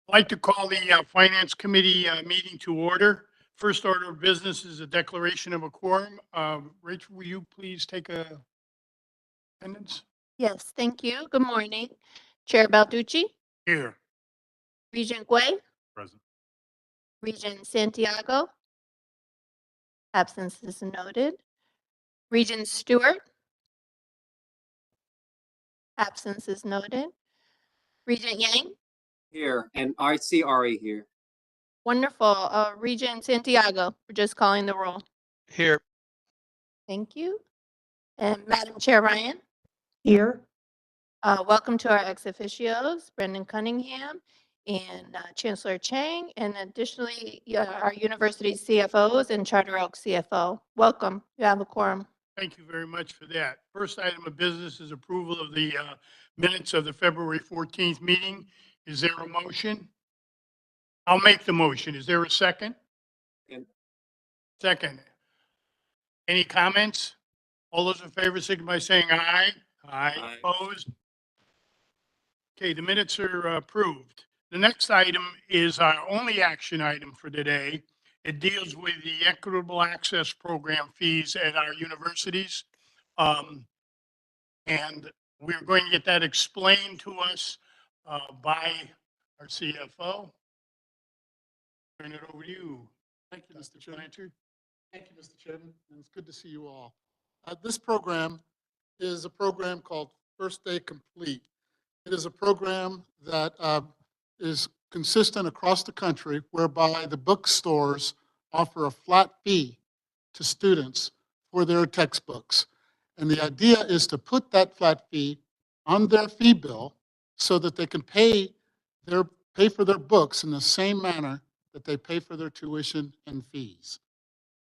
I'd like to call the Finance Committee meeting to order. First order of business is a declaration of a quorum. Rachel, will you please take attendance? Yes, thank you. Good morning. Chair Balducci, Here. Regent Guay, Present. Regent Santiago, absence is noted. Regent Stewart, absence is noted. Regent Yang, Here, and I see Ari here. wonderful. Regent Santiago, we're just calling the roll. Here. Thank you. And Madam Chair Ryan, Here. welcome to our ex officios, Brendan Cunningham and Chancellor Chang, and additionally our university CFOs and Charter Oak CFO. Welcome. You have a quorum. Thank you very much for that. First item of business is approval of the minutes of the February 14th meeting. Is there a motion? I'll make the motion. Is there a second? And Second. Any comments? All those in favor signify by saying aye. Aye. Opposed? Okay, the minutes are approved. The next item is our only action item for today. It deals with the equitable access program fees at our universities. And we're going to get that explained to us by our CFO. Turn it over to you. Thank you, Mr. Chairman. Thank you, Mr. Chairman, and it's good to see you all. This program is a program called First Day Complete. It is a program that is consistent across the country, whereby the bookstores offer a flat fee to students for their textbooks. And the idea is to put that flat fee on their fee bill so that they can pay for their books in the same manner that they pay for their tuition and fees.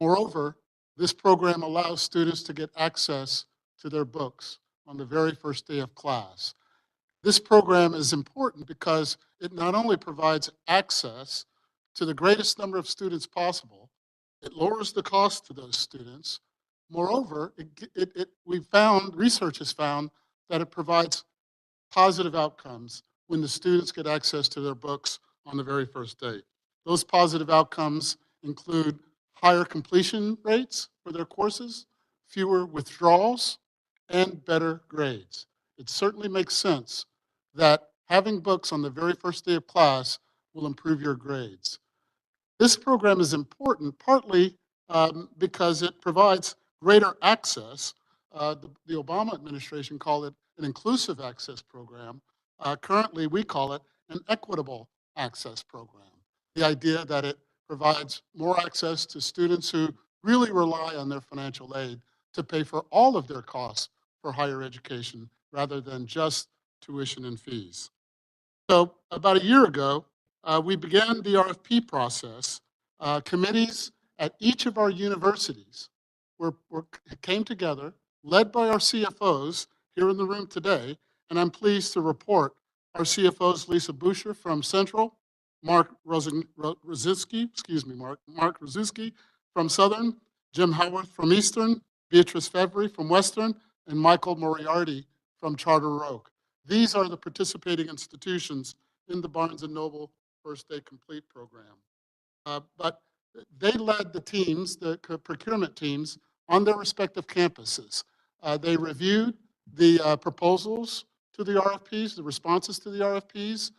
Moreover, this program allows students to get access to their books on the very first day of class. This program is important because it not only provides access to the greatest number of students possible, it lowers the cost to those students. Moreover, research has found that it provides positive outcomes when the students get access to their books on the very first day. Those positive outcomes include higher completion rates for their courses, fewer withdrawals, and better grades. It certainly makes sense that having books on the very first day of class will improve your grades. This program is important partly because it provides greater access. The Obama administration called it an inclusive access program. Currently, we call it an equitable access program. The idea that it provides more access to students who really rely on their financial aid to pay for all of their costs for higher education rather than just tuition and fees. So about a year ago, we began the RFP process. Committees at each of our universities came together, led by our CFOs here in the room today, and I'm pleased to report our CFOs, Lisa Boucher from Central, Mark Roszewski from Southern, Jim Howarth from Eastern, Beatrice Fevry from Western, and Michael Moriarty from Charter Oak. These are the participating institutions in the Barnes & Noble First Day Complete program. But they led the teams, the procurement teams, on their respective campuses. They reviewed the proposals to the RFPs, the responses to the RFPs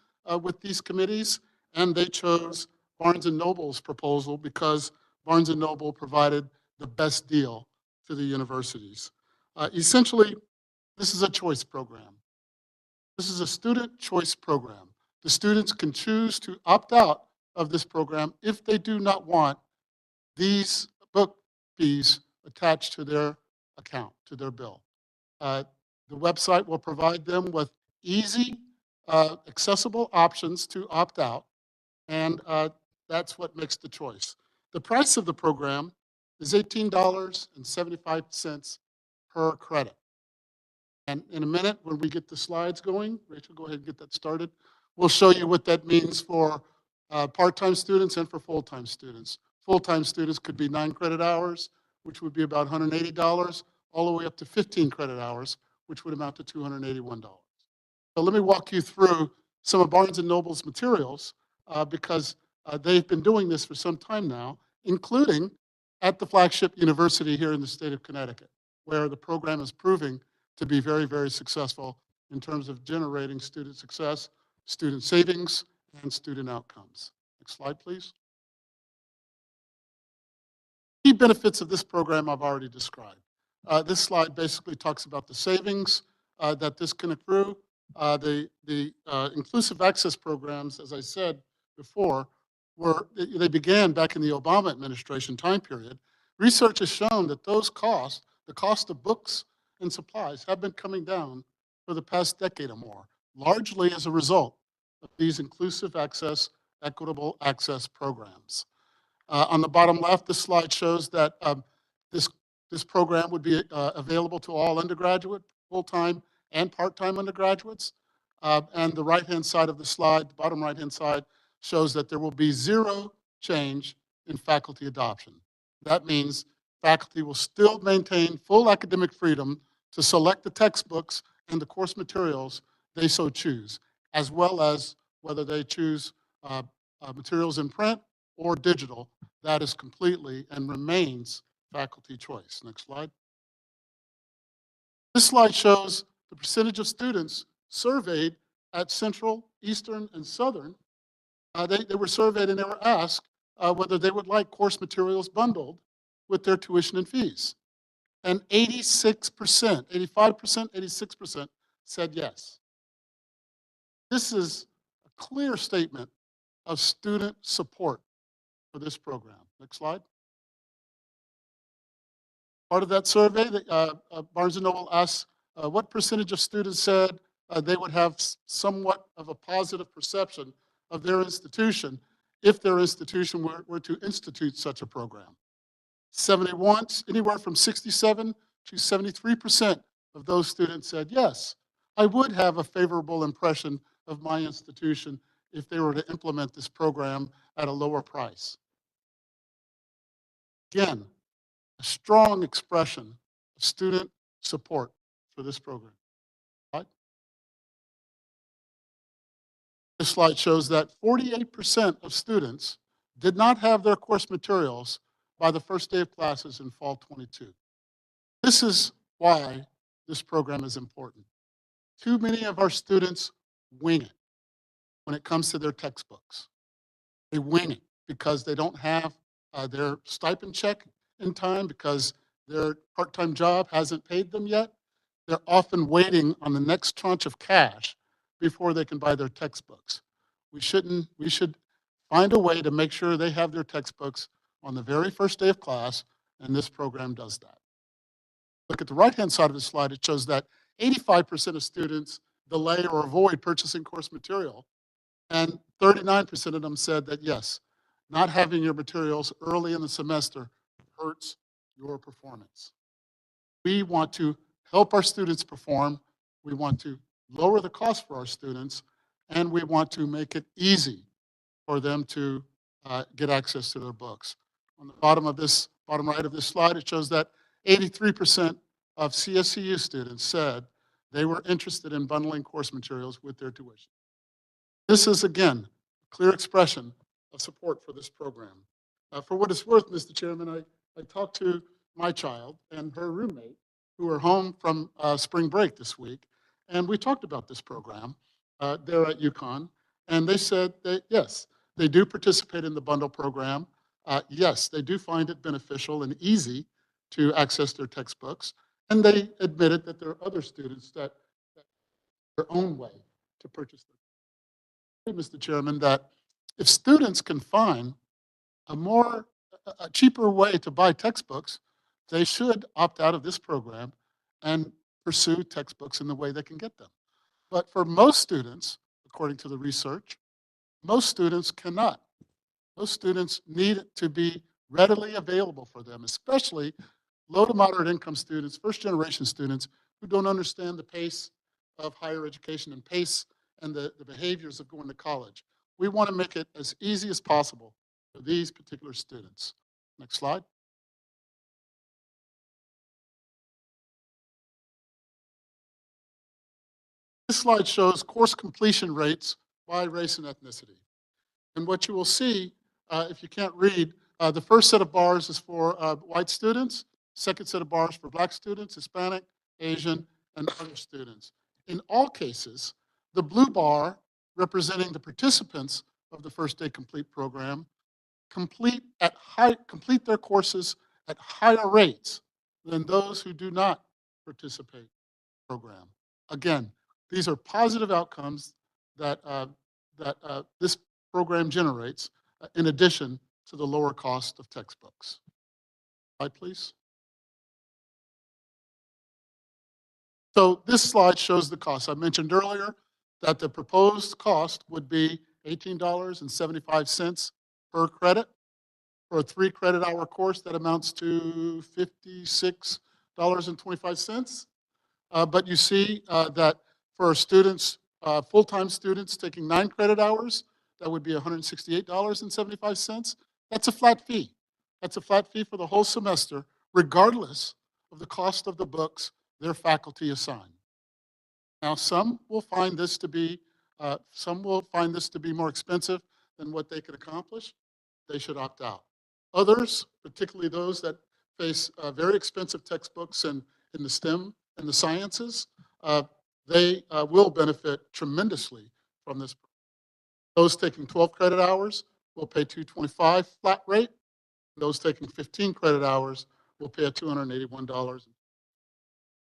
with these committees, and they chose Barnes & Noble's proposal because Barnes & Noble provided the best deal to the universities. Essentially, this is a choice program. This is a student choice program. The students can choose to opt out of this program if they do not want these book fees attached to their account, to their bill. The website will provide them with easy, accessible options to opt out, and that's what makes the choice. The price of the program is $18.75 per credit. And in a minute, when we get the slides going, Rachel, go ahead and get that started. We'll show you what that means for part-time students and for full-time students. Full-time students could be 9 credit hours, which would be about $180, all the way up to 15 credit hours, which would amount to $281. So let me walk you through some of Barnes & Noble's materials because they've been doing this for some time now, including at the flagship university here in the state of Connecticut, where the program is proving to be very, very successful in terms of generating student success, student savings, and student outcomes. Next slide, please. Key benefits of this program I've already described. This slide basically talks about the savings that this can accrue. The inclusive access programs, as I said before, they began back in the Obama administration time period. Research has shown that those costs, the cost of books and supplies, have been coming down for the past decade or more, largely as a result of these inclusive access, equitable access programs. On the bottom left, this slide shows that this, this program would be available to all undergraduate, full-time, and part-time undergraduates. And the right-hand side of the slide, the bottom right-hand side, shows that there will be zero change in faculty adoption. That means faculty will still maintain full academic freedom to select the textbooks and the course materials they so choose, as well as whether they choose materials in print or digital. That is completely and remains faculty choice. Next slide. This slide shows the percentage of students surveyed at Central, Eastern, and Southern. They were surveyed and they were asked whether they would like course materials bundled with their tuition and fees. And 86%, 85%, 86% said yes. This is a clear statement of student support for this program. Next slide. Part of that survey, Barnes & Noble asked what percentage of students said they would have somewhat of a positive perception of their institution if their institution were to institute such a program. 71, anywhere from 67 to 73% of those students said, yes, I would have a favorable impression of my institution if they were to implement this program at a lower price. Again, a strong expression of student support for this program. This slide shows that 48% of students did not have their course materials by the first day of classes in fall 22. This is why this program is important. Too many of our students wing it when it comes to their textbooks. They wing it because they don't have their stipend check in time, because their part-time job hasn't paid them yet. They're often waiting on the next tranche of cash before they can buy their textbooks. We should find a way to make sure they have their textbooks on the very first day of class, and this program does that. Look at the right-hand side of the slide. It shows that 85% of students delay or avoid purchasing course material, and 39% of them said that, yes, not having your materials early in the semester hurts your performance. We want to help our students perform. We want to lower the cost for our students, and we want to make it easy for them to get access to their books. On the bottom right of this slide, it shows that 83% of CSCU students said they were interested in bundling course materials with their tuition. This is, again, a clear expression of support for this program. For what it's worth, Mr. Chairman, I talked to my child and her roommate, who are home from spring break this week, and we talked about this program there at UConn, and they said that, yes, they do participate in the bundle program. Yes, they do find it beneficial and easy to access their textbooks, and they admitted that there are other students that their own way to purchase them. Mr. Chairman, that if students can find a cheaper way to buy textbooks, they should opt out of this program and pursue textbooks in the way they can get them. But for most students, according to the research, most students cannot. Most students need it to be readily available for them, especially low to moderate income students, first generation students who don't understand the pace of higher education and pace and the behaviors of going to college. We want to make it as easy as possible for these particular students. Next slide. This slide shows course completion rates by race and ethnicity. And what you will see, if you can't read, the first set of bars is for white students, second set of bars for black students, Hispanic, Asian, and other students. In all cases, the blue bar representing the participants of the First Day Complete program complete their courses at higher rates than those who do not participate in the program. Again, these are positive outcomes that, this program generates, in addition to the lower cost of textbooks. Slide, please. So this slide shows the cost. I mentioned earlier that the proposed cost would be $18.75 per credit. For a 3 credit hour course, that amounts to $56.25. But you see that for students, full-time students taking 9 credit hours, that would be $168.75. That's a flat fee. That's a flat fee for the whole semester, regardless of the cost of the books their faculty assign. Now, some will find this to be more expensive than what they could accomplish. They should opt out. Others, particularly those that face very expensive textbooks in the STEM and the sciences, they will benefit tremendously from this. Those taking 12 credit hours will pay $225 flat rate. Those taking 15 credit hours will pay a $281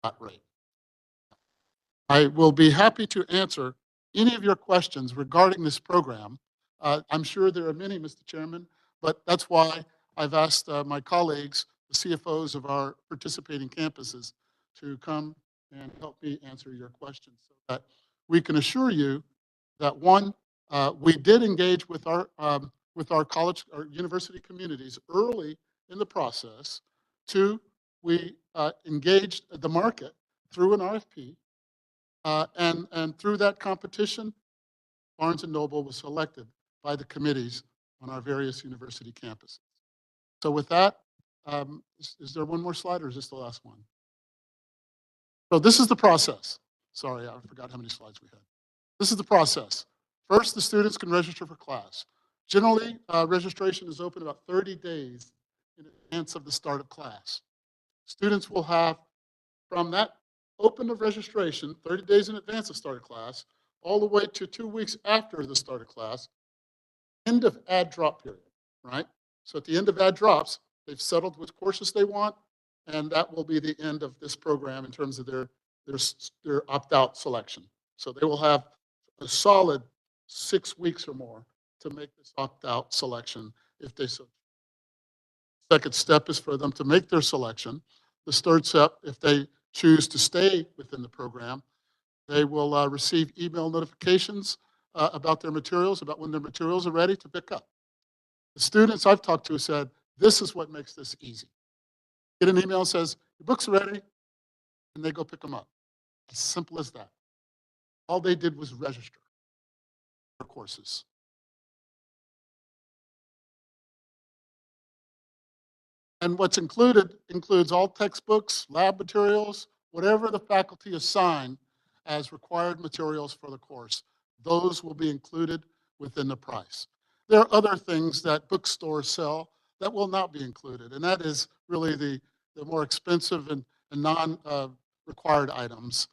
flat rate. I will be happy to answer any of your questions regarding this program. I'm sure there are many, Mr. Chairman, but that's why I've asked my colleagues, the CFOs of our participating campuses, to come and help me answer your questions so that we can assure you that, one, we did engage with our college or university communities early in the process. Two, we engaged the market through an RFP. And through that competition, Barnes & Noble was selected by the committees on our various university campuses. So with that, is there one more slide or is this the last one? So this is the process. Sorry, I forgot how many slides we had. This is the process. First, the students can register for class. Generally, registration is open about 30 days in advance of the start of class. Students will have, from that open of registration, 30 days in advance of start of class, all the way to 2 weeks after the start of class, end of add drop period, right? So at the end of add drops, they've settled which courses they want, and that will be the end of this program in terms of their opt-out selection. So they will have a solid 6 weeks or more to make this opt-out selection if they so. Second step is for them to make their selection. The third step, if they choose to stay within the program, they will receive email notifications about their materials, about when their materials are ready to pick up. The students I've talked to said, this is what makes this easy. Get an email that says, your books are ready, and they go pick them up. As simple as that. All they did was register for courses. And what's included includes all textbooks, lab materials, whatever the faculty assign as required materials for the course. Those will be included within the price. There are other things that bookstores sell that will not be included, and that is really the more expensive and non-required items,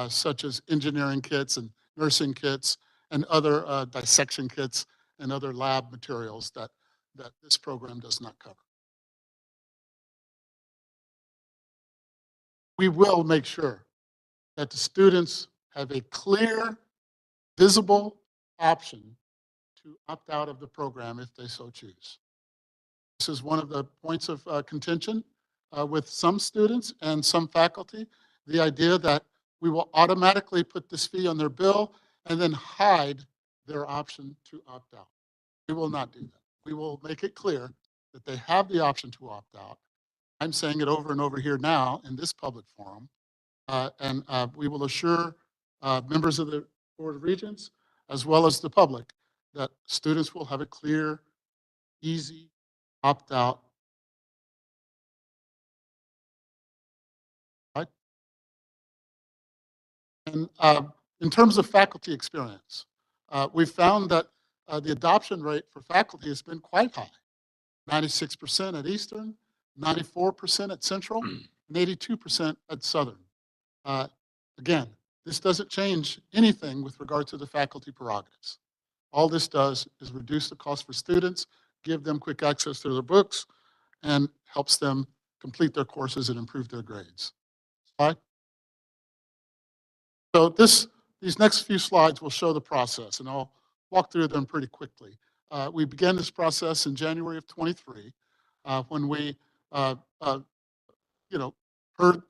such as engineering kits and nursing kits and other dissection kits and other lab materials that this program does not cover. We will make sure that the students have a clear, visible option to opt out of the program if they so choose. This is one of the points of contention with some students and some faculty, the idea that we will automatically put this fee on their bill and then hide their option to opt out. We will not do that. We will make it clear that they have the option to opt out. I'm saying it over and over here now in this public forum. And we will assure members of the Board of Regents, as well as the public, that students will have a clear, easy opt-out. Right? And in terms of faculty experience, we've found that the adoption rate for faculty has been quite high. 96% at Eastern, 94% at Central, and 82% at Southern. Uh, Again, this doesn't change anything with regard to the faculty prerogatives. All this does is reduce the cost for students, give them quick access to their books, and helps them complete their courses and improve their grades. Slide. So these next few slides will show the process, and I'll walk through them pretty quickly. We began this process in January of 23 when we, heard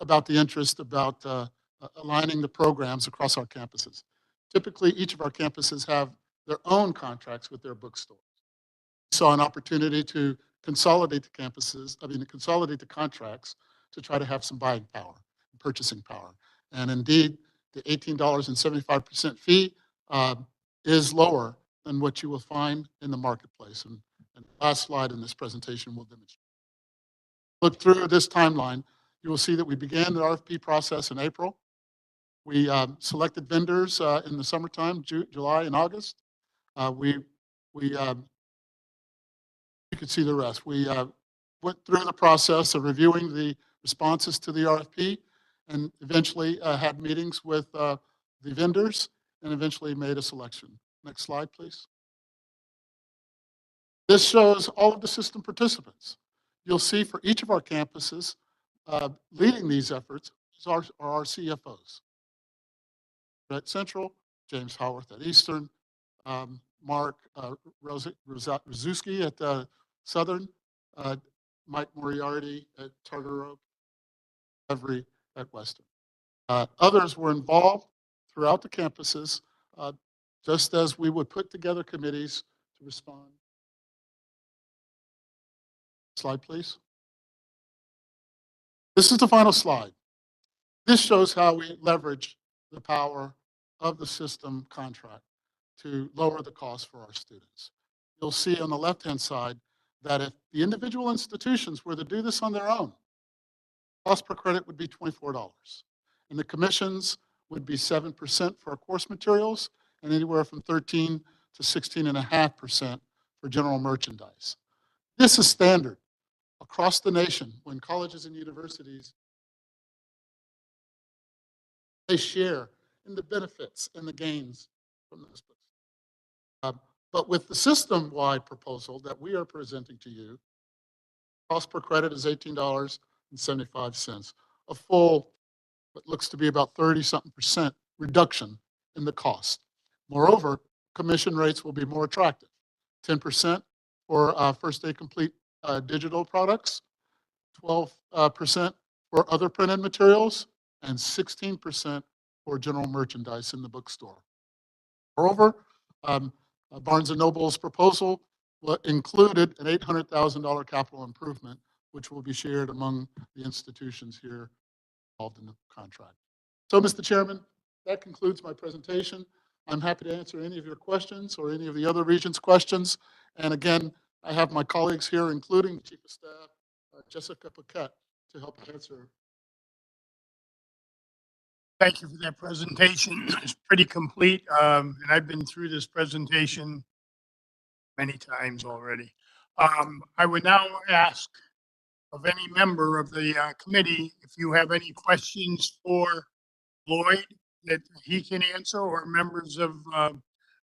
about the interest about aligning the programs across our campuses. Typically, each of our campuses have their own contracts with their bookstores. We saw an opportunity to consolidate the contracts to try to have some buying power, purchasing power. And indeed, the $18.75 fee is lower than what you will find in the marketplace. And the last slide in this presentation will demonstrate. Look through this timeline, you will see that we began the RFP process in April. We selected vendors in the summertime, July and August. You could see the rest. We went through the process of reviewing the responses to the RFP and eventually had meetings with the vendors and eventually made a selection. Next slide, please. This shows all of the system participants. You'll see for each of our campuses leading these efforts are our CFOs. At Central, James Howarth at Eastern, Mark Rozuski at Southern, Mike Moriarty at Charter Oak, Every at Western. Others were involved throughout the campuses, just as we would put together committees to respond. Slide, please. This is the final slide. This shows how we leverage the power of the system contract to lower the cost for our students. You'll see on the left-hand side that if the individual institutions were to do this on their own, cost per credit would be $24. And the commissions would be 7% for our course materials and anywhere from 13 to 16.5% for general merchandise. This is standard across the nation when colleges and universities, they share in the benefits and the gains from those books. But with the system-wide proposal that we are presenting to you, cost per credit is $18.75, a full, what looks to be about 30-something% reduction in the cost. Moreover, commission rates will be more attractive, 10% for First Day Complete digital products, 12% for other printed materials, and 16% for general merchandise in the bookstore. Moreover, Barnes & Noble's proposal included an $800,000 capital improvement, which will be shared among the institutions here involved in the contract. So, Mr. Chairman, that concludes my presentation. I'm happy to answer any of your questions or any of the other region's questions. And again, I have my colleagues here, including the Chief of Staff, Jessica Paquette, to help answer. Thank you for that presentation. It's pretty complete, and I've been through this presentation many times already. I would now ask of any member of the committee if you have any questions for Lloyd that he can answer, or members of the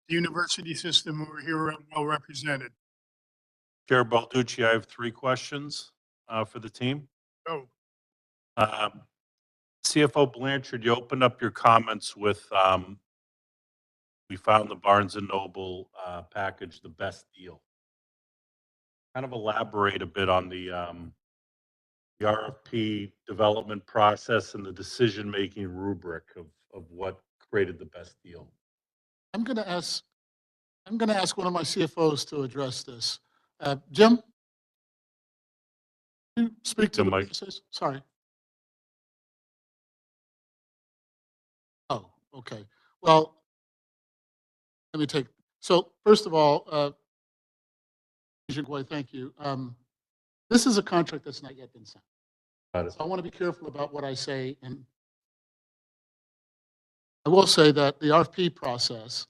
university system who are here well represented. Chair Balducci, I have 3 questions for the team. Go. CFO Blanchard, you opened up your comments with, we found the Barnes & Noble package the best deal. Kind of elaborate a bit on the RFP development process and the decision-making rubric of what created the best deal. I'm going to ask one of my CFOs to address this. Jim, can you speak to the Mike. process? Sorry. Oh, okay. Well, let me take. So first of all, thank you. This is a contract that's not yet been signed. Got it. So I want to be careful about what I say, and I will say that the RFP process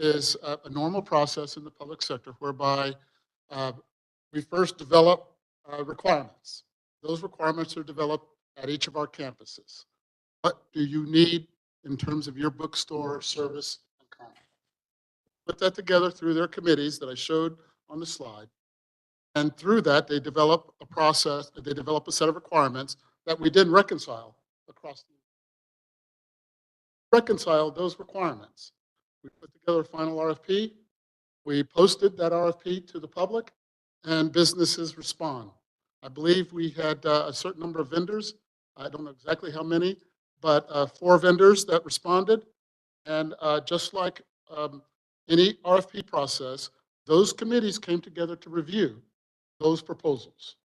is a normal process in the public sector whereby uh, we first develop requirements. Those requirements are developed at each of our campuses. What do you need in terms of your bookstore service and content? Put that together through their committees that I showed on the slide. And through that, they develop a process, they develop a set of requirements that we then reconcile across the reconcile those requirements. We put together a final RFP. We posted that RFP to the public, and businesses respond. I believe we had a certain number of vendors. I don't know exactly how many, but 4 vendors that responded. And just like any RFP process, those committees came together to review those proposals.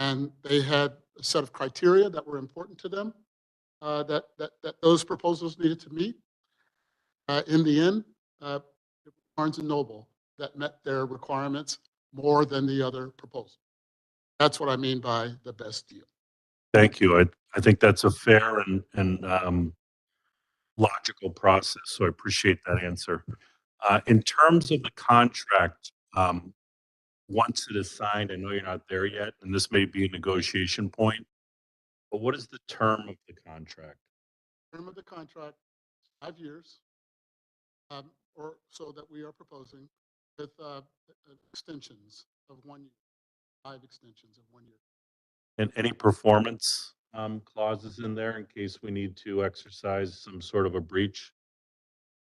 And they had a set of criteria that were important to them that those proposals needed to meet. In the end, it was Barnes and Noble that met their requirements more than the other proposal. That's what I mean by the best deal. Thank you. I think that's a fair and logical process, so I appreciate that answer. In terms of the contract, once it is signed, I know you're not there yet, and this may be a negotiation point, but what is the term of the contract? Term of the contract, 5 years, or so that we are proposing with extensions of 1 year, 5 extensions of 1 year. And any performance clauses in there in case we need to exercise some sort of a breach?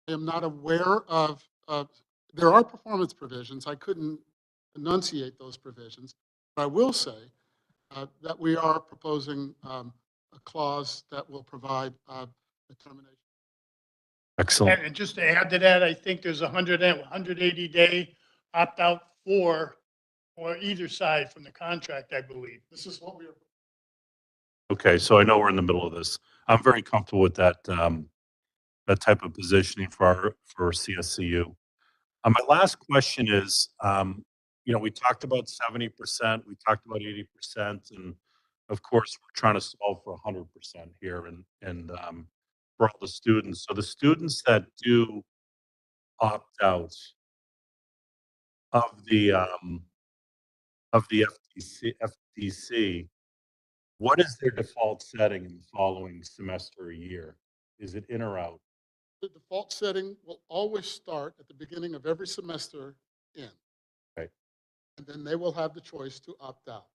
I am not aware of, there are performance provisions. I couldn't enunciate those provisions. But I will say that we are proposing a clause that will provide a termination. Excellent. And just to add to that, I think there's 180-day opt-out for either side from the contract, I believe. This is what we are. Okay, so I know we're in the middle of this. I'm very comfortable with that, that type of positioning for CSCU. My last question is, we talked about 70%, we talked about 80%, and of course, we're trying to solve for 100% here and for all the students. So the students that do opt out of the FTC, what is their default setting in the following semester or year? Is it in or out? The default setting will always start at the beginning of every semester in. Okay. And then they will have the choice to opt out.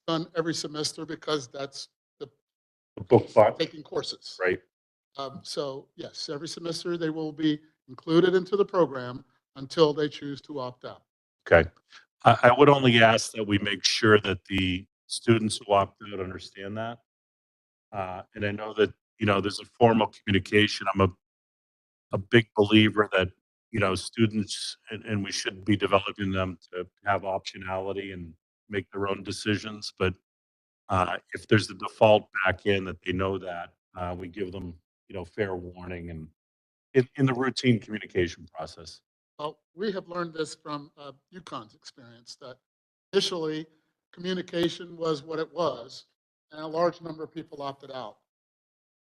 Done every semester because that's The book bot, taking courses. right? So yes, every semester they will be included into the program until they choose to opt out. Okay. I would only ask that we make sure that the students who opt out understand that. And I know that, there's a formal communication. I'm a big believer that, students, and we should be developing them to have optionality and make their own decisions. But if there's a default back in that they know that, we give them, fair warning and in the routine communication process. Well, we have learned this from UConn's experience that initially communication was what it was, and a large number of people opted out.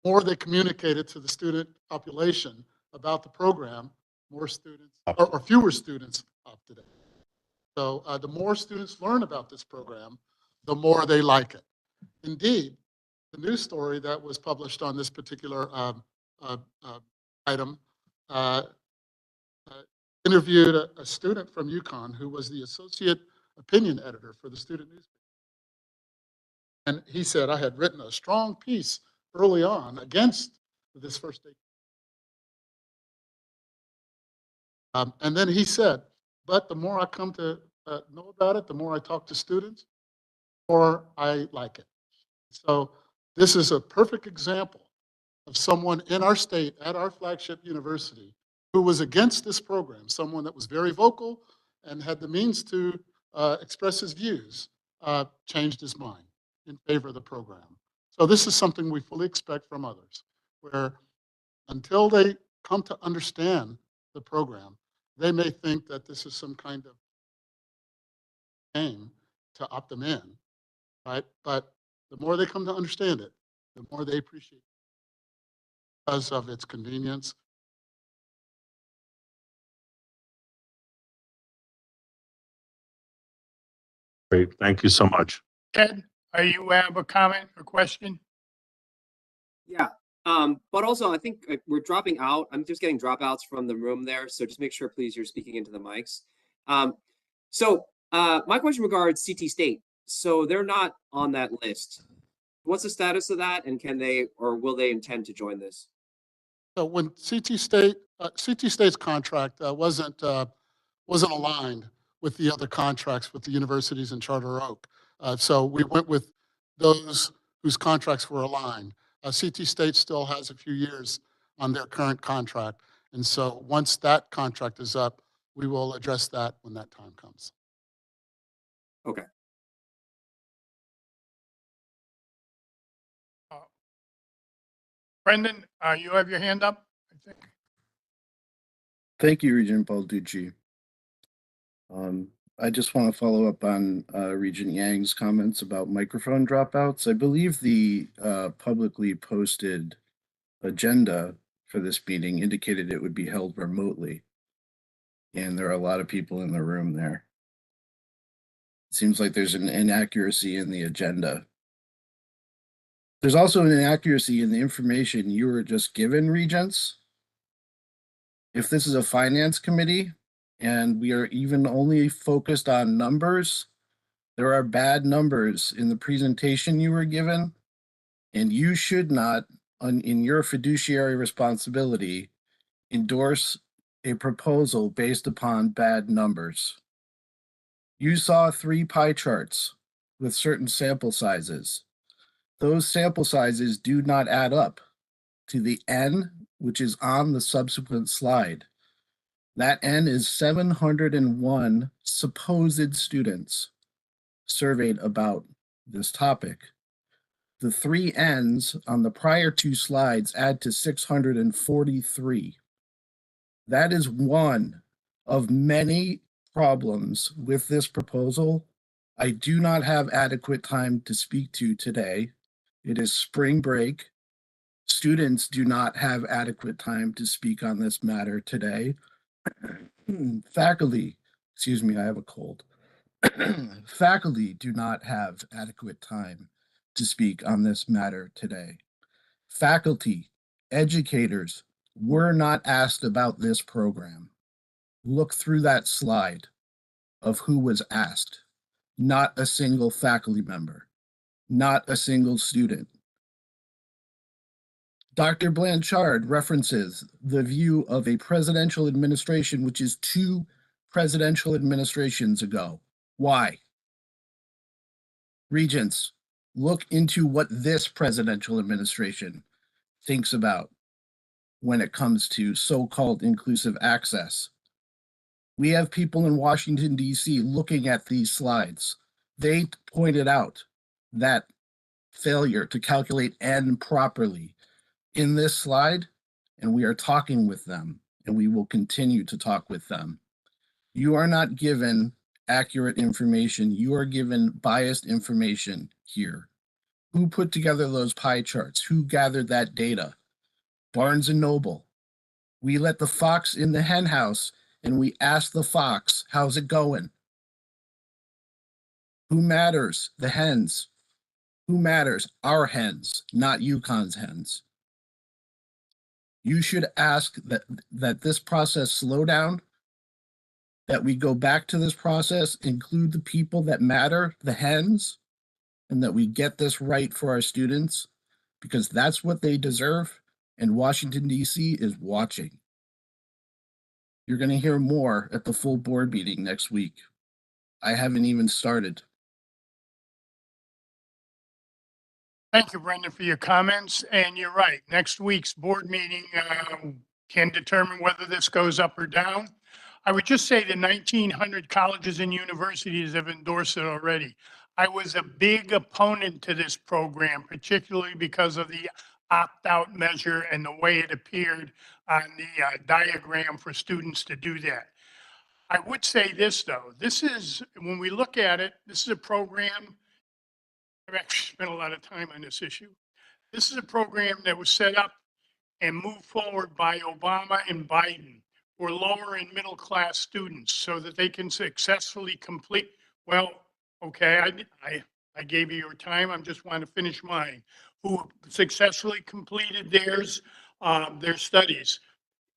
The more they communicated to the student population about the program, more students or fewer students opted in. So the more students learn about this program, the more they like it. Indeed, the news story that was published on this particular item uh, interviewed a student from UConn who was the associate opinion editor for the student newspaper. And he said, I had written a strong piece early on against this first day. And then he said, but the more I come to know about it, the more I talk to students, the more I like it. So this is a perfect example of someone in our state at our flagship university who was against this program, someone that was very vocal and had the means to express his views, changed his mind in favor of the program. So this is something we fully expect from others, where until they come to understand the program, they may think that this is some kind of game to opt them in, right? But the more they come to understand it, the more they appreciate it because of its convenience, Great. Thank you so much. Ted, you have a comment or question? Yeah. But also I think we're dropping out. I'm just getting dropouts from the room there. So just make sure, please, you're speaking into the mics. My question regards CT State. So they're not on that list. What's the status of that? And can they, or will they intend to join this? So when CT State's contract wasn't aligned with the other contracts with the universities in Charter Oak. So we went with those whose contracts were aligned. CT State still has a few years on their current contract. And so once that contract is up, we will address that when that time comes. Okay. Brendan, you have your hand up, I think. Thank you, Regent Balducci. I just want to follow up on Regent Yang's comments about microphone dropouts. I believe the publicly posted agenda for this meeting indicated it would be held remotely. And there are a lot of people in the room there. It seems like there's an inaccuracy in the agenda. There's also an inaccuracy in the information you were just given, Regents. If this is a finance committee and we are even only focused on numbers, there are bad numbers in the presentation you were given, and you should not, in your fiduciary responsibility, endorse a proposal based upon bad numbers. You saw 3 pie charts with certain sample sizes. Those sample sizes do not add up to the N, which is on the subsequent slide. That N is 701 supposed students surveyed about this topic. The 3 N's on the prior 2 slides add to 643. That is one of many problems with this proposal. I do not have adequate time to speak to today. It is spring break. Students do not have adequate time to speak on this matter today. Faculty, excuse me, I have a cold. Faculty do not have adequate time to speak on this matter today. Faculty, educators were not asked about this program. Look through that slide of who was asked. Not a single faculty member, not a single student. Dr. Blanchard references the view of a presidential administration, which is 2 presidential administrations ago. Why? Regents, look into what this presidential administration thinks about when it comes to so-called inclusive access. We have people in Washington, D.C. looking at these slides. They pointed out that failure to calculate N properly in this slide, and we are talking with them, and we will continue to talk with them. You are not given accurate information. You are given biased information here. Who put together those pie charts? Who gathered that data? Barnes and Noble. We let the fox in the hen house and we asked the fox, how's it going? Who matters? The hens. Who matters? Our hens, not UConn's hens. You should ask that this process slow down, that we go back to this process, include the people that matter, the hens, and that we get this right for our students, because that's what they deserve, and Washington, D.C. is watching. You're going to hear more at the full board meeting next week. I haven't even started. Thank you, Brendan, for your comments. And you're right. Next week's board meeting can determine whether this goes up or down. I would just say the 1,900 colleges and universities have endorsed it already. I was a big opponent to this program, particularly because of the opt-out measure and the way it appeared on the diagram for students to do that. I would say this, though. This is, when we look at it, this is a program. I've actually spent a lot of time on this issue. This is a program that was set up and moved forward by Obama and Biden for lower and middle class students so that they can successfully complete, well, okay, I gave you your time, I just want to finish mine, who successfully completed their studies.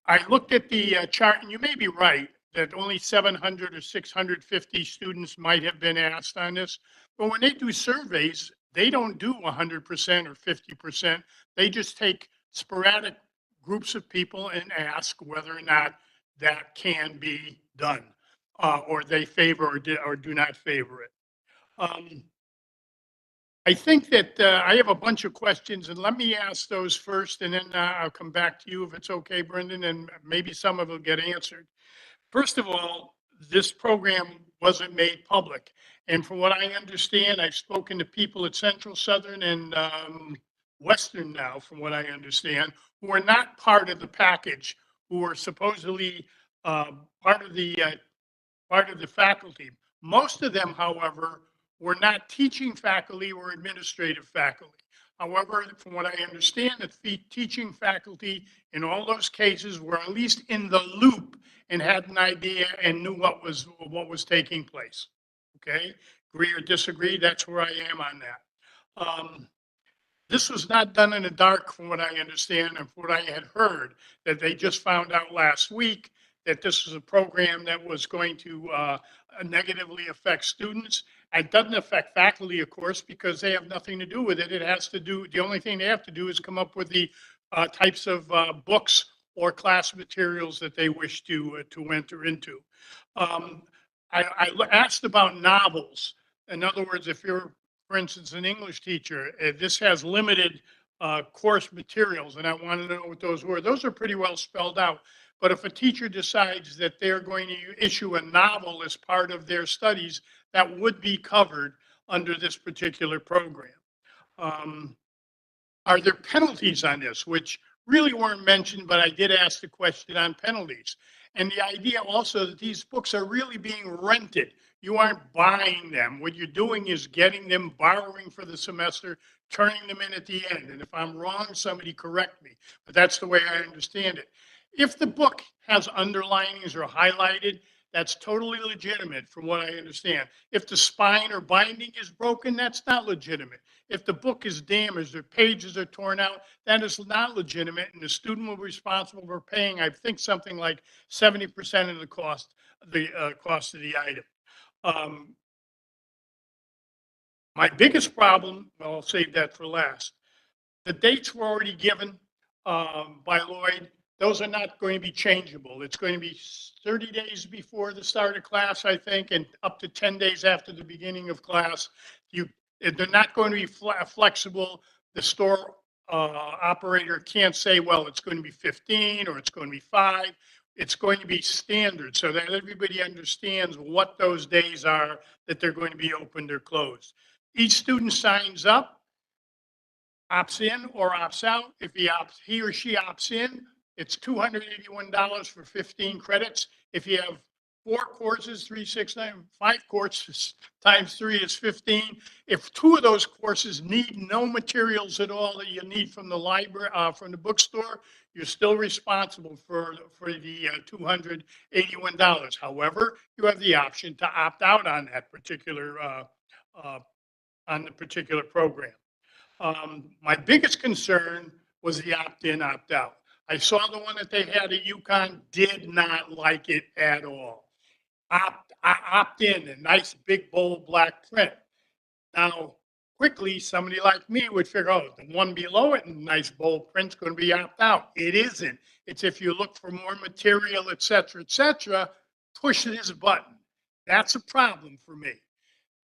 I looked at the chart, and you may be right that only 700 or 650 students might have been asked on this. But when they do surveys, they don't do 100% or 50%. They just take sporadic groups of people and ask whether or not that can be done, or they favor or do not favor it. Um, I think that I have a bunch of questions, and let me ask those first, and then I'll come back to you if it's okay, Brendan, and maybe some of them get answered. First of all, this program wasn't made public. And from what I understand, I've spoken to people at Central, Southern, and Western now, from what I understand, who are not part of the package, who are supposedly uh, part of the faculty. Most of them, however, were not teaching faculty or administrative faculty. However, from what I understand, the teaching faculty in all those cases were at least in the loop and had an idea and knew what was taking place. Okay, agree or disagree? That's where I am on that. This was not done in the dark, from what I understand, and from what I had heard, that they just found out last week that this was a program that was going to negatively affect students. It doesn't affect faculty, of course, because they have nothing to do with it. It has to do, the only thing they have to do is come up with the types of books or class materials that they wish to enter into. I asked about novels. In other words, if you're, for instance, an English teacher, this has limited course materials, and I wanted to know what those were. Those are pretty well spelled out. But if a teacher decides that they're going to issue a novel as part of their studies, that would be covered under this particular program. Um, are there penalties on this, which really weren't mentioned, but I did ask the question on penalties. And the idea also that these books are really being rented. You aren't buying them. What you're doing is getting them, borrowing for the semester, turning them in at the end. And if I'm wrong, somebody correct me, but that's the way I understand it. If the book has underlinings or highlighted, that's totally legitimate from what I understand. If the spine or binding is broken, that's not legitimate. If the book is damaged or pages are torn out, that is not legitimate, and the student will be responsible for paying, I think, something like 70% of the cost of the item. Um, my biggest problem, well, I'll save that for last. The dates were already given by Lloyd. Those are not going to be changeable. It's going to be 30 days before the start of class, I think, and up to 10 days after the beginning of class. They're not going to be flexible. The store operator can't say, well, it's going to be 15 or it's going to be 5. It's going to be standard so that everybody understands what those days are that they're going to be opened or closed. Each student signs up, opts in or opts out. If he or she opts in, it's $281 for 15 credits. If you have 4 courses, 3, 6, 9, 5 courses times 3 is 15. If 2 of those courses need no materials at all that you need from the library, from the bookstore, you're still responsible for the $281. However, you have the option to opt out on that particular on the particular program. My biggest concern was the opt-in, opt-out. I saw the one that they had at UConn, did not like it at all. Opt in, a nice big bold black print. Now, quickly, somebody like me would figure, oh, the one below it in nice bold print's going to be opt out. It isn't. It's if you look for more material, et cetera, push this button. That's a problem for me.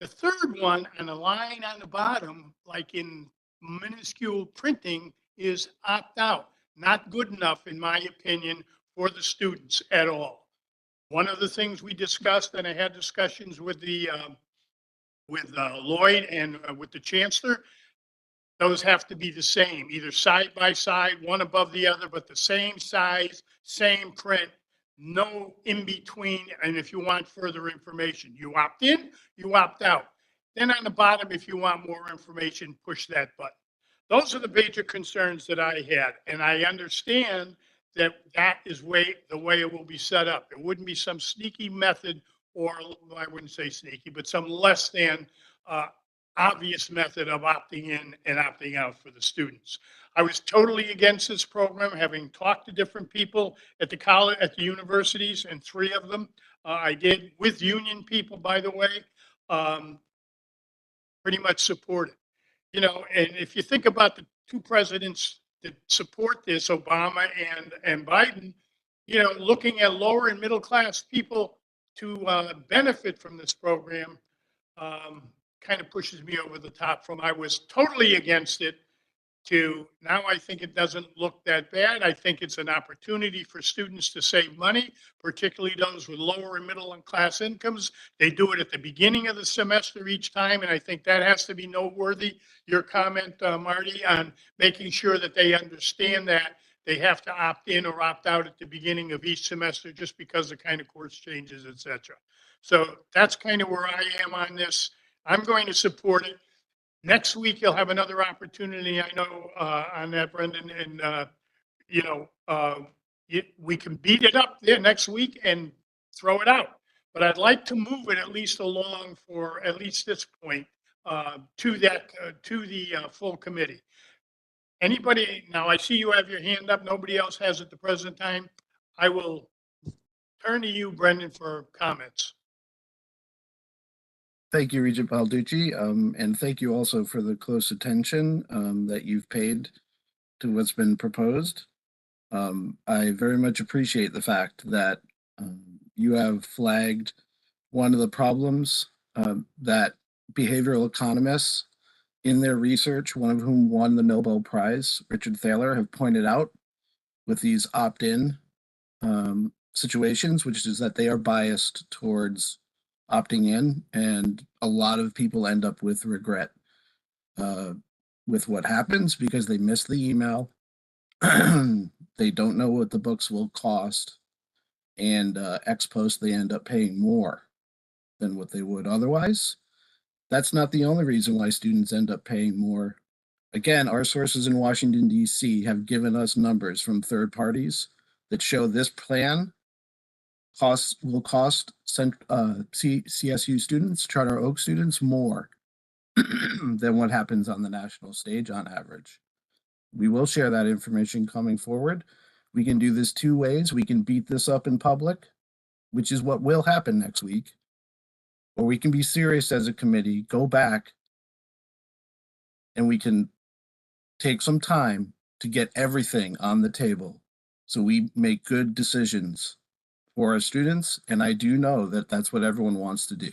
The third one, and a line on the bottom, like in minuscule printing, is opt out. Not good enough, in my opinion, for the students at all. One of the things we discussed, and I had discussions with Lloyd and with the chancellor, those have to be the same, either side by side, one above the other, but the same size, same print, no in between. And if you want further information, you opt in, you opt out. Then on the bottom, if you want more information, push that button. Those are the major concerns that I had. And I understand that that is the way it will be set up. It wouldn't be some sneaky method or I wouldn't say sneaky, but some less than obvious method of opting in and opting out for the students. I was totally against this program, having talked to different people at the college, at the universities, and 3 of them I did with union people, by the way, pretty much supported. You know, and if you think about the 2 presidents that support this, Obama and Biden, you know, looking at lower and middle class people to benefit from this program um, kind of pushes me over the top from I was totally against it to now I think it doesn't look that bad. I think it's an opportunity for students to save money, particularly those with lower and middle and class incomes. They do it at the beginning of the semester each time, and I think that has to be noteworthy. Your comment, Marty, on making sure that they understand that they have to opt in or opt out at the beginning of each semester just because the kind of course changes, et cetera. So that's kind of where I am on this. I'm going to support it. Next week, you'll have another opportunity, I know, on that, Brendan, and, you know, we can beat it up there next week and throw it out. But I'd like to move it at least along for at least this point, to that, to the, full committee. Anybody, now I see you have your hand up, nobody else has at the present time. I will turn to you, Brendan, for comments. Thank you, Regent Balducci, and thank you also for the close attention that you've paid to what's been proposed. I very much appreciate the fact that you have flagged one of the problems that behavioral economists in their research, one of whom won the Nobel Prize, Richard Thaler, have pointed out with these opt-in situations, which is that they are biased towards opting in, and a lot of people end up with regret with what happens because they miss the email. They don't know what the books will cost, and ex post they end up paying more than what they would otherwise. That's not the only reason why students end up paying more. Again, our sources in Washington, D.C. have given us numbers from third parties that show this plan will cost CSU students, Charter Oak students, more than what happens on the national stage on average. We will share that information coming forward. We can do this 2 ways. We can beat this up in public, which is what will happen next week, or we can be serious as a committee, go back, and we can take some time to get everything on the table so we make good decisions for our students, and I do know that that's what everyone wants to do.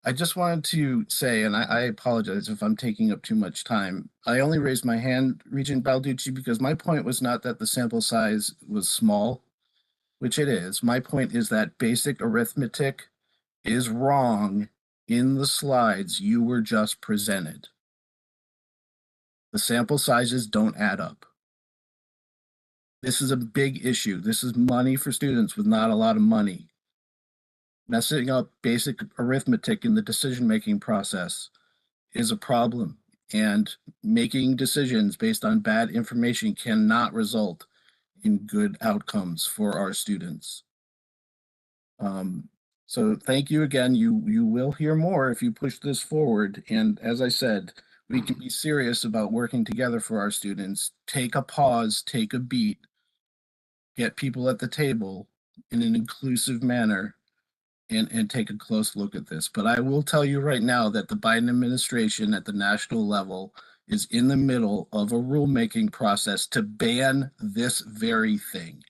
I just wanted to say, and I apologize if I'm taking up too much time. I only raised my hand, Regent Balducci, because my point was not that the sample size was small, which it is. My point is that basic arithmetic is wrong in the slides you were just presented. The sample sizes don't add up. This is a big issue. This is money for students with not a lot of money. Messing up basic arithmetic in the decision-making process is a problem, and making decisions based on bad information cannot result in good outcomes for our students. So thank you again. You will hear more if you push this forward. And as I said, we can be serious about working together for our students. Take a pause, take a beat, get people at the table in an inclusive manner, and take a close look at this. But I will tell you right now that the Biden administration at the national level is in the middle of a rulemaking process to ban this very thing.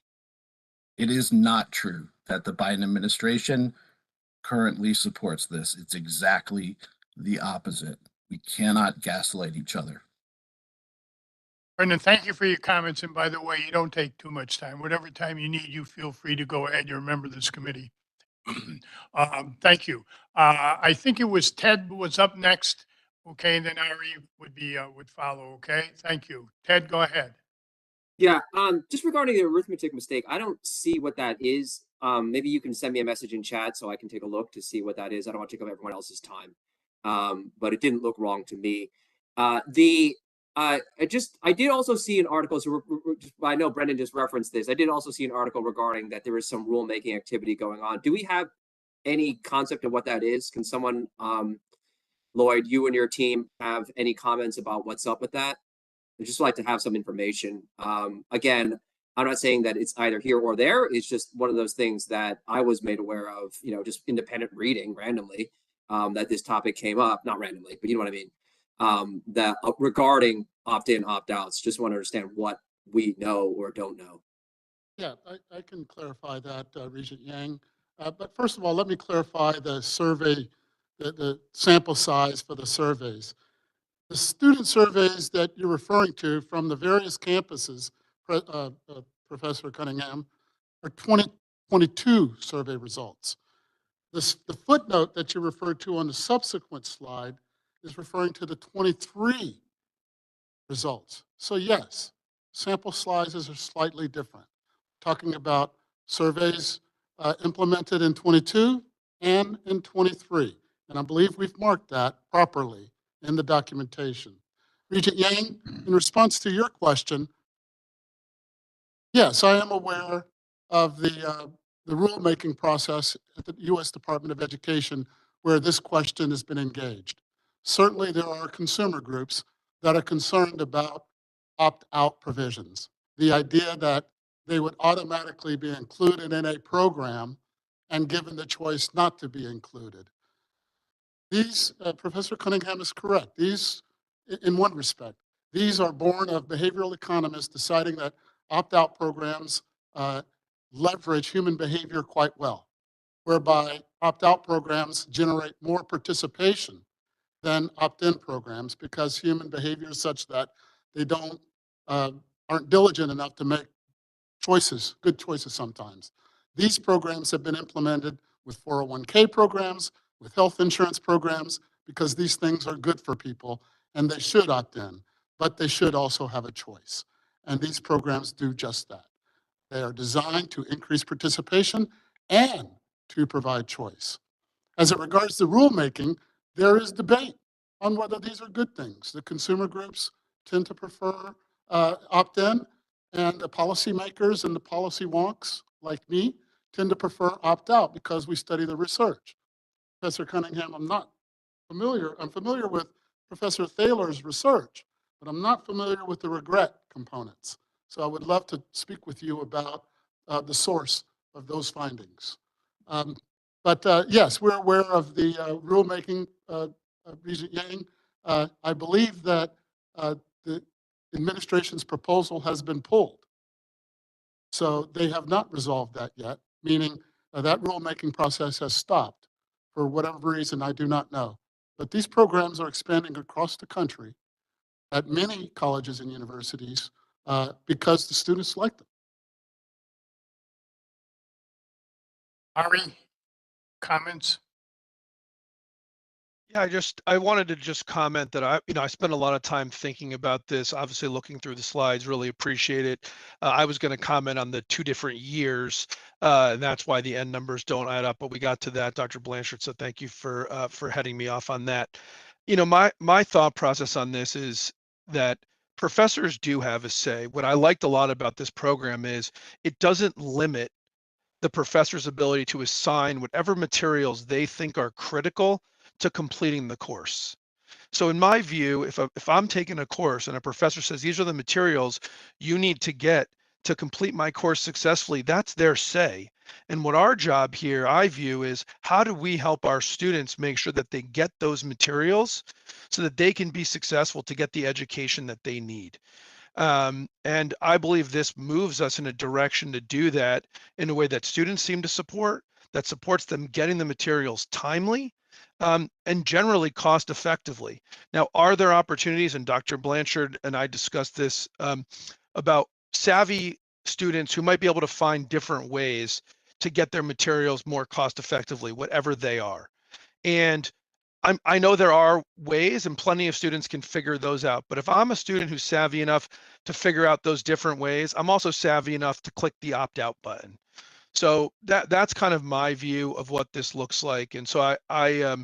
It is not true that the Biden administration currently supports this. It's exactly the opposite. We cannot gaslight each other. Brendan, thank you for your comments. And by the way, you don't take too much time. Whatever time you need, you feel free to go ahead. You're a member of this committee. Thank you. I think it was Ted was up next. Okay, and then Ari would follow. Okay, thank you. Ted, go ahead. Yeah, just regarding the arithmetic mistake, I don't see what that is. Maybe you can send me a message in chat so I can take a look to see what that is. I don't want to take up everyone else's time. But it didn't look wrong to me. I did also see an article, so I know Brendan just referenced this. I did also see an article regarding that there is some rulemaking activity going on. Do we have any concept of what that is? Can someone, Lloyd, you and your team have any comments about what's up with that? I'd just like to have some information. Again, I'm not saying that it's either here or there. It's just one of those things that I was made aware of, just independent reading randomly, that this topic came up, not randomly, but you know what I mean? That regarding opt-in, opt-outs, just want to understand what we know or don't know. Yeah, I can clarify that, Regent Yang. But first of all, let me clarify the survey, the sample size for the surveys. The student surveys that you're referring to from the various campuses, Professor Cunningham, are 2022 survey results. The footnote that you referred to on the subsequent slide is referring to the 23 results. So yes, sample sizes are slightly different. Talking about surveys implemented in 22 and in 23. And I believe we've marked that properly in the documentation. Regent Yang, in response to your question, yes, I am aware of the rulemaking process at the U.S. Department of Education where this question has been engaged. Certainly, there are consumer groups that are concerned about opt-out provisions. The idea that they would automatically be included in a program and given the choice not to be included. These, Professor Cunningham is correct. These, in one respect, these are born of behavioral economists deciding that opt-out programs leverage human behavior quite well, whereby opt-out programs generate more participation than opt-in programs because human behavior is such that they aren't diligent enough to make choices, good choices sometimes. These programs have been implemented with 401k programs, with health insurance programs, because these things are good for people and they should opt in, but they should also have a choice. And these programs do just that. They are designed to increase participation and to provide choice. As it regards to rulemaking, there is debate on whether these are good things. The consumer groups tend to prefer opt-in, and the policymakers and the policy wonks, like me, tend to prefer opt-out because we study the research. Professor Cunningham, I'm familiar with Professor Thaler's research, but I'm not familiar with the regret components. So I would love to speak with you about the source of those findings. But yes, we're aware of the rulemaking, Regent Yang. I believe that the administration's proposal has been pulled. So they have not resolved that yet, meaning that rulemaking process has stopped for whatever reason I do not know. But these programs are expanding across the country at many colleges and universities because the students like them. Ari, comments? Yeah, I wanted to just comment that I spent a lot of time thinking about this, obviously looking through the slides, really appreciate it. I was going to comment on the 2 different years, and that's why the end numbers don't add up, but we got to that, Dr. Blanchard, so thank you for heading me off on that. My thought process on this is that professors do have a say. What I liked a lot about this program is it doesn't limit the professor's ability to assign whatever materials they think are critical to completing the course. So in my view, if I'm taking a course and a professor says, these are the materials you need to get to complete my course successfully, that's their say. And what our job here, I view, is how do we help our students make sure that they get those materials so that they can be successful to get the education that they need. And I believe this moves us in a direction to do that in a way that students seem to support, that supports them getting the materials timely, and generally cost effectively. Now, are there opportunities, and Dr. Blanchard and I discussed this, about savvy students who might be able to find different ways to get their materials more cost effectively, whatever they are. And I know there are ways, and plenty of students can figure those out. But if I'm a student who's savvy enough to figure out those different ways, I'm also savvy enough to click the opt-out button. So that's kind of my view of what this looks like. And so I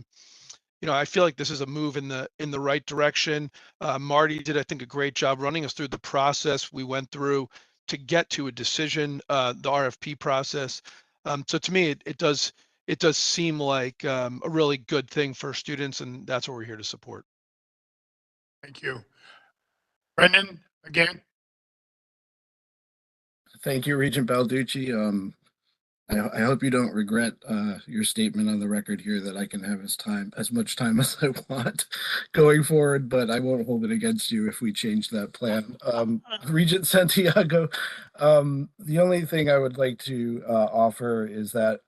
feel like this is a move in the right direction. Marty did, I think, a great job running us through the process we went through to get to a decision, the RFP process. So to me, it it does seem like a really good thing for students, and that's what we're here to support. Thank you. Brendan, again? Thank you, Regent Balducci. I hope you don't regret your statement on the record here that I can have as much time as I want going forward, but I won't hold it against you if we change that plan. Regent Santiago, the only thing I would like to offer is that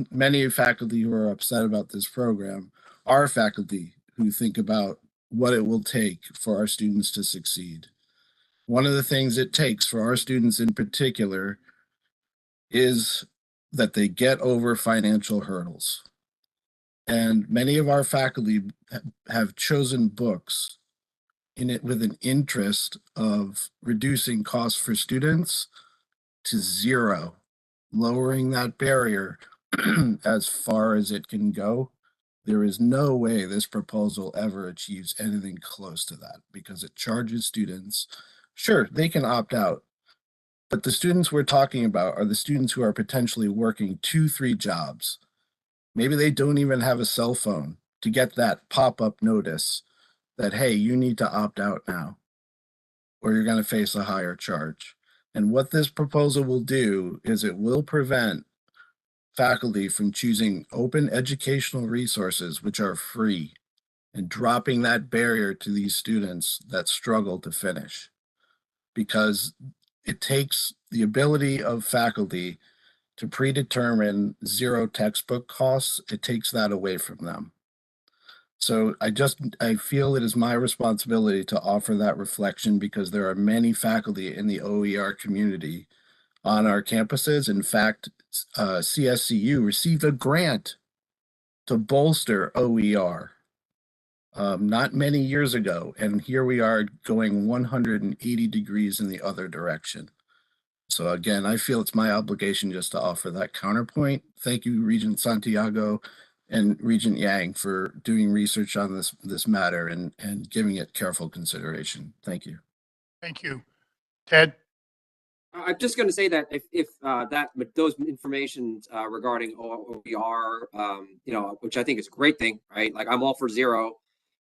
many faculty who are upset about this program are faculty who think about what it will take for our students to succeed. One of the things it takes for our students in particular is that they get over financial hurdles. And many of our faculty have chosen books in it with an interest of reducing costs for students to zero, lowering that barrier as far as it can go. There is no way this proposal ever achieves anything close to that because it charges students. Sure, they can opt out, but the students we're talking about are the students who are potentially working 2-3 jobs. Maybe they don't even have a cell phone to get that pop-up notice that, hey, you need to opt out now, or you're going to face a higher charge. And what this proposal will do is it will prevent faculty from choosing open educational resources, which are free, and dropping that barrier to these students that struggle to finish. Because it takes the ability of faculty to predetermine zero textbook costs. It takes that away from them. So I feel it is my responsibility to offer that reflection because there are many faculty in the OER community on our campuses. In fact, CSCU received a grant to bolster OER not many years ago, and here we are going 180 degrees in the other direction. So again, I feel it's my obligation just to offer that counterpoint. Thank you, Regent Santiago and Regent Yang, for doing research on this matter and giving it careful consideration. Thank you. Thank you. Ted? I'm just going to say that if those information regarding OER, which I think is a great thing, right? Like I'm all for zero,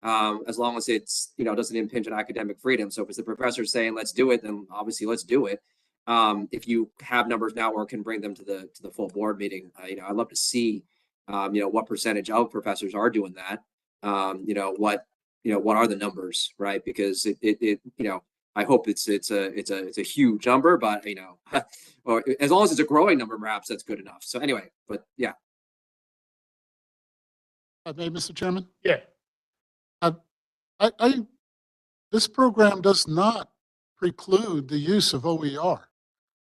as long as it's doesn't impinge on academic freedom. So if it's the professor saying let's do it, then obviously let's do it. If you have numbers now or can bring them to the full board meeting, I'd love to see what percentage of professors are doing that. What are the numbers, right? Because it I hope it's a huge number, but or as long as it's a growing number, perhaps that's good enough. So anyway, but yeah. Mr. Chairman? Yeah. This program does not preclude the use of OER.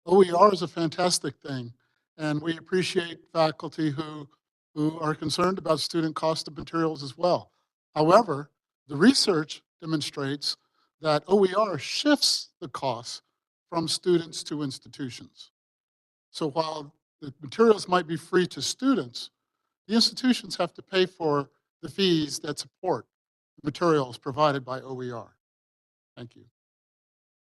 OER is a fantastic thing, and we appreciate faculty who are concerned about student cost of materials as well. However, the research demonstrates that OER shifts the costs from students to institutions. So while the materials might be free to students, the institutions have to pay for the fees that support the materials provided by OER. Thank you.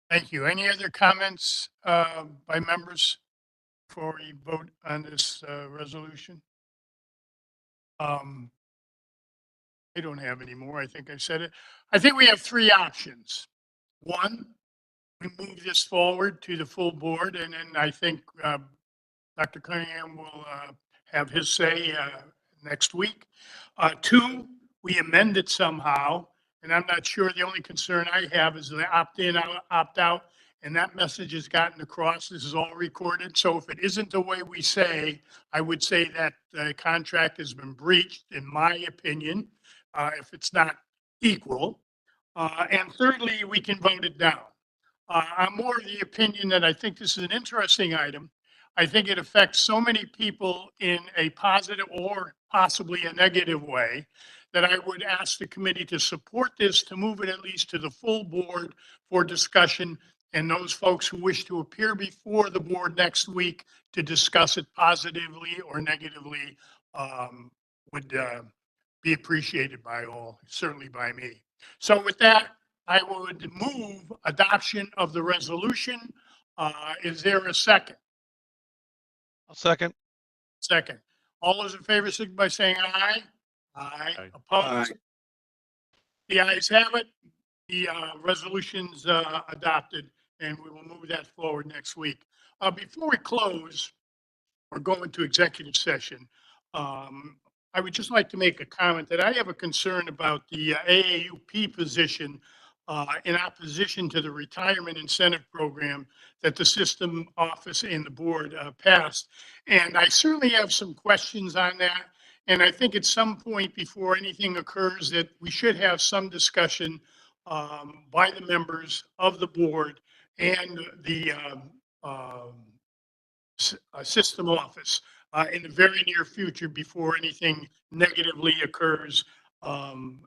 Thank you. Any other comments by members before we vote on this resolution? I don't have any more. I think I said it. I think we have three options. One, we move this forward to the full board, and then I think Dr. Cunningham will have his say next week. Two, we amend it somehow, and I'm not sure. The only concern I have is the opt-in, opt-out, and that message has gotten across. This is all recorded. So if it isn't the way we say, I would say that the contract has been breached, in my opinion, if it's not equal. And thirdly, we can vote it down. I'm more of the opinion that I think this is an interesting item. I think it affects so many people in a positive or possibly a negative way that I would ask the committee to support this, to move it at least to the full board for discussion, and those folks who wish to appear before the board next week to discuss it positively or negatively would be appreciated by all, certainly by me. So with that, I would move adoption of the resolution. Is there a second? I'll second. Second. All those in favor, signify by saying aye. Aye. Aye. Opposed? The ayes have it. The resolution's adopted, and we will move that forward next week. Before we close or go into executive session, I would just like to make a comment that I have a concern about the AAUP position in opposition to the retirement incentive program that the system office and the board passed. And I certainly have some questions on that. And I think at some point before anything occurs that we should have some discussion by the members of the board and the system office in the very near future before anything negatively occurs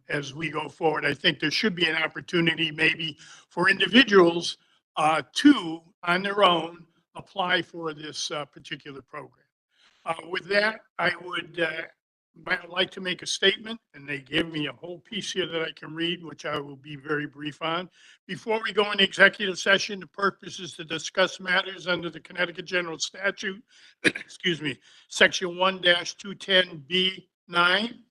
as we go forward. I think there should be an opportunity maybe for individuals to, on their own, apply for this particular program. With that, I would like to make a statement, and they gave me a whole piece here that I can read, which I will be very brief on. Before we go into executive session, the purpose is to discuss matters under the Connecticut General Statute, excuse me, Section 1-210B9.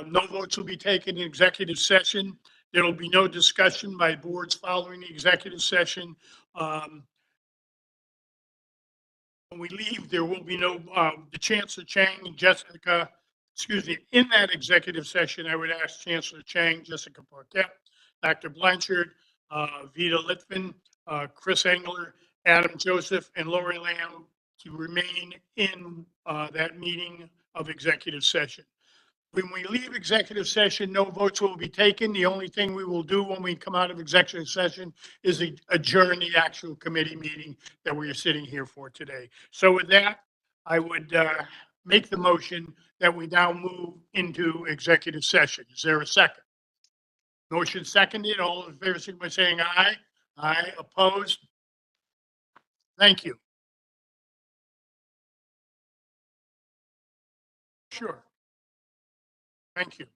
No votes will be taken in executive session. There will be no discussion by boards following the executive session. When we leave, there will be no, the Chancellor Chang and Jessica, excuse me, in that executive session, I would ask Chancellor Chang, Jessica Parquet, Dr. Blanchard, Vita Litvin, Chris Engler, Adam Joseph, and Lori Lamb to remain in that meeting of executive session. When we leave executive session, no votes will be taken. The only thing we will do when we come out of executive session is adjourn the actual committee meeting that we are sitting here for today. So with that, I would make the motion that we now move into executive session. Is there a second? Motion seconded. All in favor, signify by saying aye. Aye. Opposed? Thank you. Sure. Thank you.